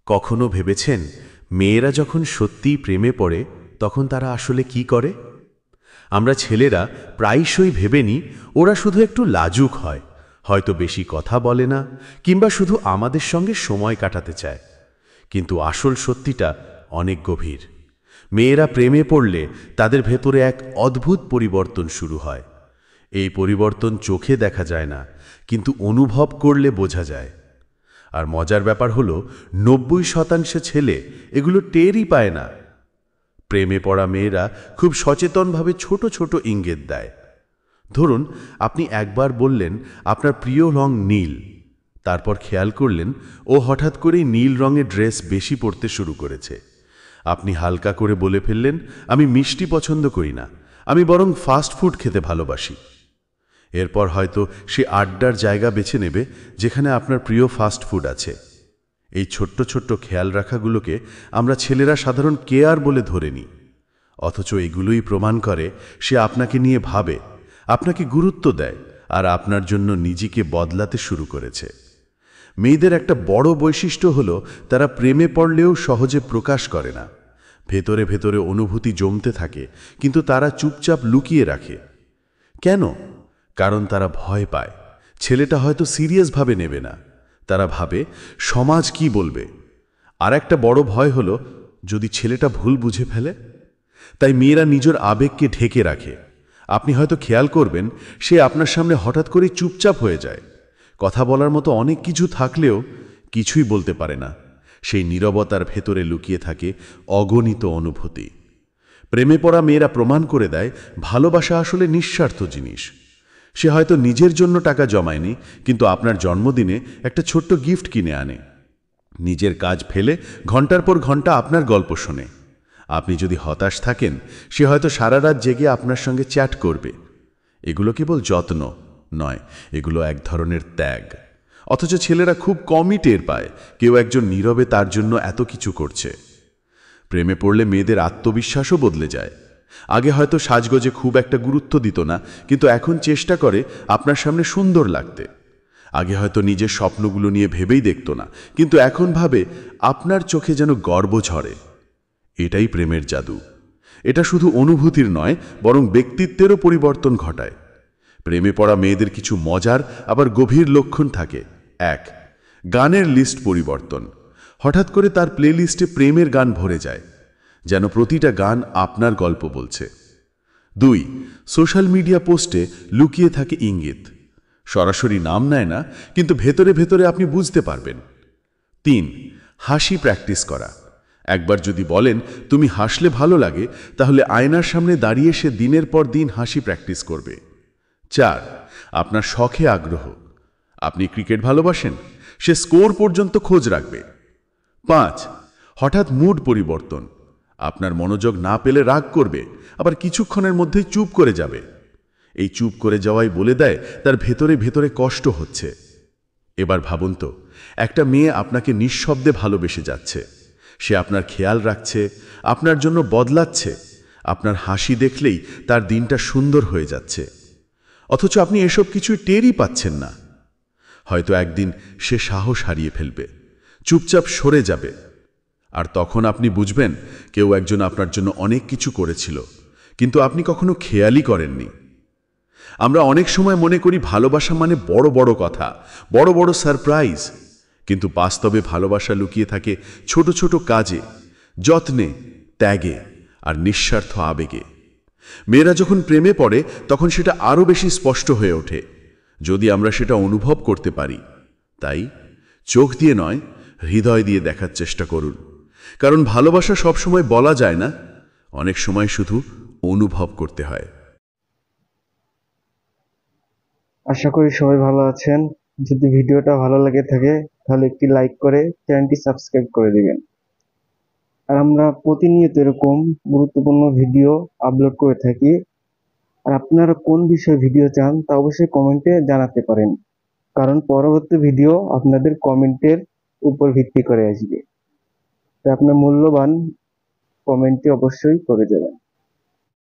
কখনো ভেবেছেন মেয়েরা যখন সত্যিই প্রেমে পড়ে তখন তারা আসলে কি করে? আমরা ছেলেরা প্রায়শই ভেবে নিই ওরা শুধু একটু লাজুক হয়, হয়তো বেশি কথা বলে না, কিংবা শুধু আমাদের সঙ্গে সময় কাটাতে চায়। কিন্তু আসল সত্যিটা অনেক গভীর। মেয়েরা প্রেমে পড়লে তাদের ভেতরে এক অদ্ভুত পরিবর্তন শুরু হয়। এই পরিবর্তন চোখে দেখা যায় না, কিন্তু অনুভব করলে বোঝা যায়। আর মজার ব্যাপার হলো 90% ছেলে এগুলো টেরই পায় না। প্রেমে পড়া মেয়েরা খুব সচেতনভাবে ছোট ছোট ইঙ্গিত দেয়। ধরুন, আপনি একবার বললেন আপনার প্রিয় রং নীল, তারপর খেয়াল করলেন ও হঠাৎ করেই নীল রঙের ড্রেস বেশি পরতে শুরু করেছে। আপনি হালকা করে বলে ফেললেন, আমি মিষ্টি পছন্দ করি না, আমি বরং ফাস্ট ফুড খেতে ভালোবাসি। এরপর হয়তো সে আড্ডার জায়গা বেছে নেবে যেখানে আপনার প্রিয় ফাস্ট ফুড আছে। এই ছোট্ট ছোট্ট খেয়াল রাখাগুলোকে আমরা ছেলেরা সাধারণ কেয়ার বলে ধরে নিই, অথচ এগুলোই প্রমাণ করে সে আপনাকে নিয়ে ভাবে, আপনাকে গুরুত্ব দেয় আর আপনার জন্য নিজেকে বদলাতে শুরু করেছে। মেয়েদের একটা বড় বৈশিষ্ট্য হলো তারা প্রেমে পড়লেও সহজে প্রকাশ করে না। ভেতরে ভেতরে অনুভূতি জমতে থাকে, কিন্তু তারা চুপচাপ লুকিয়ে রাখে। কেন? কারণ তারা ভয় পায় ছেলেটা হয়তো সিরিয়াসভাবে নেবে না। তারা ভাবে সমাজ কি বলবে। আর একটা বড় ভয় হলো যদি ছেলেটা ভুল বুঝে ফেলে। তাই মেয়েরা নিজের আবেগকে ঢেকে রাখে। আপনি হয়তো খেয়াল করবেন সে আপনার সামনে হঠাৎ করে চুপচাপ হয়ে যায়। কথা বলার মতো অনেক কিছু থাকলেও কিছুই বলতে পারে না। সেই নীরবতার ভেতরে লুকিয়ে থাকে অগণিত অনুভূতি। প্রেমে পড়া মেয়েরা প্রমাণ করে দেয় ভালোবাসা আসলে নিঃস্বার্থ জিনিস। সে হয়তো নিজের জন্য টাকা জমায়নি, কিন্তু আপনার জন্মদিনে একটা ছোট্ট গিফট কিনে আনে। নিজের কাজ ফেলে ঘন্টার পর ঘন্টা আপনার গল্প শোনে। আপনি যদি হতাশ থাকেন, সে হয়তো সারা রাত জেগে আপনার সঙ্গে চ্যাট করবে। এগুলো কেবল যত্ন নয়, এগুলো এক ধরনের ত্যাগ। অথচ ছেলেরা খুব কমই টের পায় কেউ একজন নীরবে তার জন্য এত কিছু করছে। প্রেমে পড়লে মেয়েদের আত্মবিশ্বাসও বদলে যায়। আগে হয়তো সাজগোজে খুব একটা গুরুত্ব দিত না, কিন্তু এখন চেষ্টা করে আপনার সামনে সুন্দর লাগতে। আগে হয়তো নিজের স্বপ্নগুলো নিয়ে ভেবেই দেখত না, কিন্তু এখন ভাবে আপনার চোখে যেন গর্ব ঝরে। এটাই প্রেমের জাদু। এটা শুধু অনুভূতির নয়, বরং ব্যক্তিত্বেরও পরিবর্তন ঘটায়। প্রেমে পড়া মেয়েদের কিছু মজার আবার গভীর লক্ষণ থাকে। 1. গানের লিস্ট পরিবর্তন। হঠাৎ করে তার প্লেলিস্টে প্রেমের গান ভরে যায়, যেন প্রতিটা গান আপনার গল্প বলছে। 2. সোশ্যাল মিডিয়া পোস্টে লুকিয়ে থাকে ইঙ্গিত। সরাসরি নাম নেয় না, কিন্তু ভেতরে ভেতরে আপনি বুঝতে পারবেন। 3. হাসি প্র্যাকটিস করা। একবার যদি বলেন তুমি হাসলে ভালো লাগে, তাহলে আয়নার সামনে দাঁড়িয়ে সে দিনের পর দিন হাসি প্র্যাকটিস করবে। 4. আপনার শখে আগ্রহ। আপনি ক্রিকেট ভালোবাসেন, সে স্কোর পর্যন্ত খোঁজ রাখবে। 5. হঠাৎ মুড পরিবর্তন। আপনার মনোযোগ না পেলে রাগ করবে, আবার কিছুক্ষণের মধ্যেই চুপ করে যাবে। এই চুপ করে যাওয়াই বলে দেয় তার ভেতরে ভেতরে কষ্ট হচ্ছে। এবার ভাবুন তো, একটা মেয়ে আপনাকে নিঃশব্দে ভালোবেসে যাচ্ছে। সে আপনার খেয়াল রাখছে, আপনার জন্য বদলাচ্ছে, আপনার হাসি দেখলেই তার দিনটা সুন্দর হয়ে যাচ্ছে। অথচ আপনি এসব কিছুই টেরই পাচ্ছেন না। হয়তো একদিন সে সাহস হারিয়ে ফেলবে, চুপচাপ সরে যাবে। আর তখন আপনি বুঝবেন কেউ একজন আপনার জন্য অনেক কিছু করেছিল, কিন্তু আপনি কখনো খেয়ালই করেননি। আমরা অনেক সময় মনে করি ভালোবাসা মানে বড় বড় কথা, বড় বড় সারপ্রাইজ, কিন্তু বাস্তবে ভালোবাসা লুকিয়ে থাকে ছোট ছোট কাজে, যত্নে, ত্যাগে আর নিঃস্বার্থ আবেগে। মেয়েরা যখন প্রেমে পড়ে তখন সেটা আরও বেশি স্পষ্ট হয়ে ওঠে, যদি আমরা সেটা অনুভব করতে পারি। তাই চোখ দিয়ে নয়, হৃদয় দিয়ে দেখার চেষ্টা করুন। কারণ ভালোবাসা সবসময় বলা যায় না, অনেক সময় শুধু অনুভব করতে হয়। আশা করি সবাই ভালো আছেন। যদি ভিডিওটা ভালো লাগে থাকে তাহলে একটি লাইক করে চ্যানেলটি সাবস্ক্রাইব করে দিবেন। আর আমরা প্রতিনিয়ত এরকম গুরুত্বপূর্ণ ভিডিও আপলোড করে থাকি। আর আপনারা কোন বিষয়ে ভিডিও চান তা অবশ্যই কমেন্টে জানাতে পারেন, কারণ পরবর্তী ভিডিও আপনাদের কমেন্টের উপর ভিত্তি করে আসবে। তাই আপনার মূল্যবান কমেন্টটি অবশ্যই করে যাবেন।